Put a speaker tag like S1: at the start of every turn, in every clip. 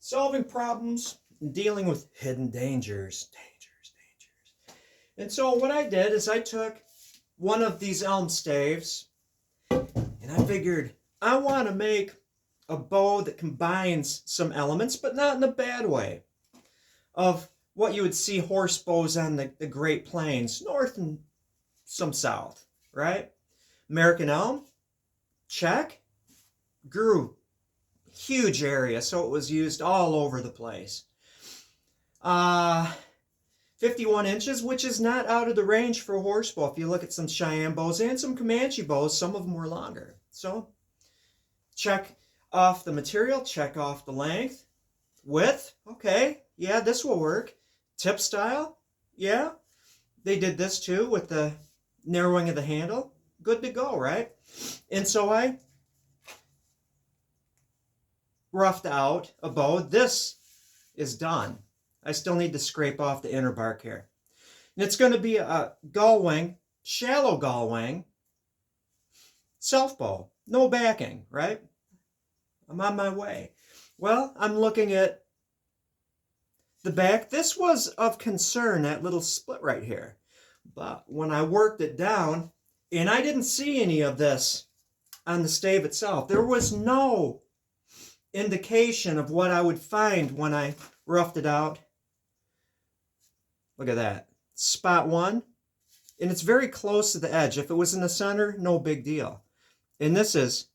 S1: solving problems and dealing with hidden dangers. And so what I did is I took one of these elm staves and I figured I want to make a bow that combines some elements, but not in a bad way, of what you would see horse bows on the Great Plains, north and some south, right? American elm, check. Grew huge area, so it was used all over the place. 51 inches, which is not out of the range for a horse bow. If you look at some Cheyenne bows and some Comanche bows, some of them were longer. So check off the material, check off the length. Width, okay, yeah, this will work. Tip style, yeah. They did this too with the narrowing of the handle. Good to go, right? And so I roughed out a bow. This is done. I still need to scrape off the inner bark here. And it's going to be a gull wing, shallow gull wing, self bow. No backing, right? I'm on my way. Well, I'm looking at the back. This was of concern, that little split right here. But when I worked it down, and I didn't see any of this on the stave itself. There was no indication of what I would find when I roughed it out. Look at that. Spot one. And it's very close to the edge. If it was in the center, no big deal. And this is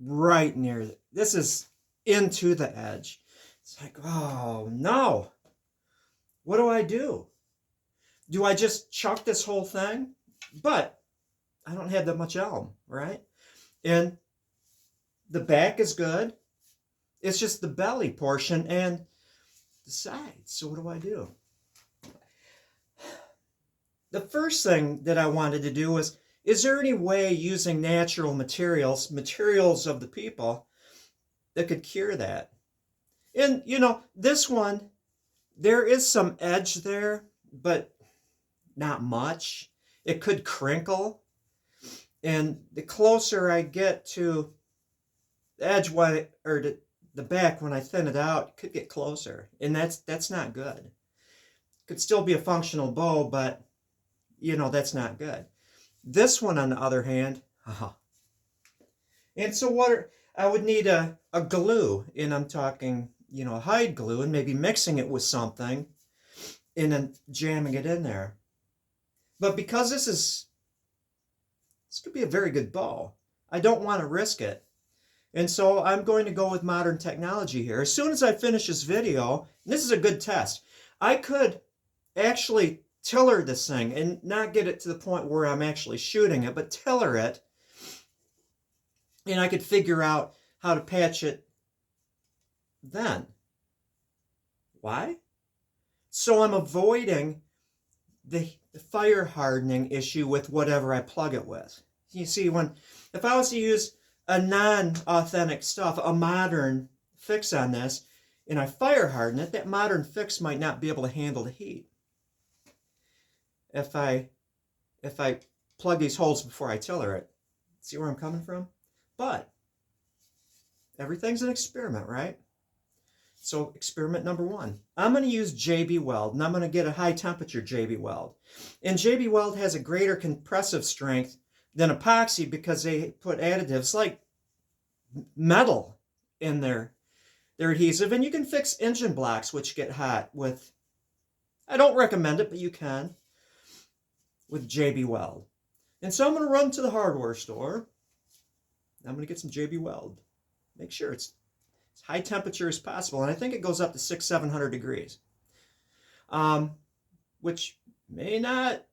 S1: right near, this is into the edge. It's like, oh no. What do I do? Do I just chuck this whole thing? But I don't have that much elm, right? And the back is good. It's just the belly portion and the sides. So what do I do? The first thing that I wanted to do was, is there any way using natural materials, materials of the people, that could cure that? And, you know, this one, there is some edge there, but not much. It could crinkle. And the closer I get to the edge, or the back, when I thin it out, it could get closer. And that's not good. It could still be a functional bow, but, you know, that's not good. This one, on the other hand, and so I would need a glue, and I'm talking, you know, a hide glue, and maybe mixing it with something, and then jamming it in there. But because this could be a very good bow, I don't want to risk it. And so I'm going to go with modern technology here. As soon as I finish this video, and this is a good test, I could actually tiller this thing and not get it to the point where I'm actually shooting it, but tiller it, and I could figure out how to patch it then. Why? So I'm avoiding the fire hardening issue with whatever I plug it with. You see, if I was to use a non-authentic stuff, a modern fix on this, and I fire harden it, that modern fix might not be able to handle the heat. If I plug these holes before I tiller it. See where I'm coming from? But everything's an experiment, right? So experiment number one. I'm going to use JB Weld, and I'm going to get a high temperature JB Weld. And JB Weld has a greater compressive strength than epoxy because they put additives like metal in their adhesive. And you can fix engine blocks which get hot with, I don't recommend it, but you can, with JB Weld. And so I'm going to run to the hardware store. I'm going to get some JB Weld. Make sure it's as high temperature as possible. And I think it goes up to 600-700 degrees. Which may not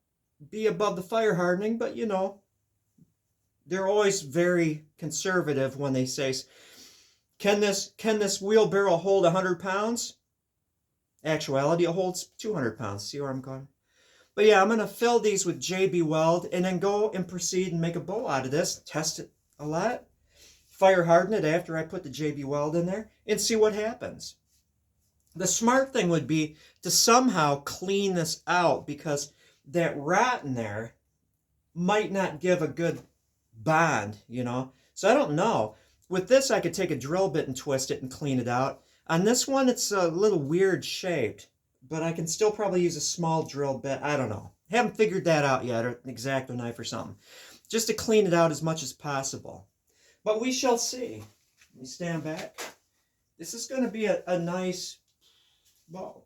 S1: be above the fire hardening, but you know, they're always very conservative when they say, can this wheelbarrow hold 100 pounds? Actuality, it holds 200 pounds. See where I'm going? But yeah, I'm going to fill these with JB Weld and then go and proceed and make a bow out of this. Test it a lot. Fire harden it after I put the JB Weld in there and see what happens. The smart thing would be to somehow clean this out because that rot in there might not give a good bond, you know. So I don't know. With this, I could take a drill bit and twist it and clean it out. On this one, it's a little weird shaped, but I can still probably use a small drill bit. I don't know. Haven't figured that out yet, or an X-Acto knife or something. Just to clean it out as much as possible. But we shall see. Let me stand back. This is going to be a nice bow.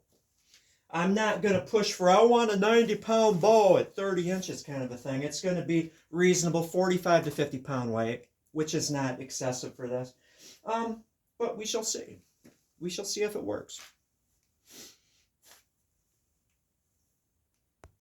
S1: I'm not going to push for, I want a 90-pound bow at 30 inches kind of a thing. It's going to be reasonable, 45 to 50-pound weight, which is not excessive for this. But we shall see. We shall see if it works.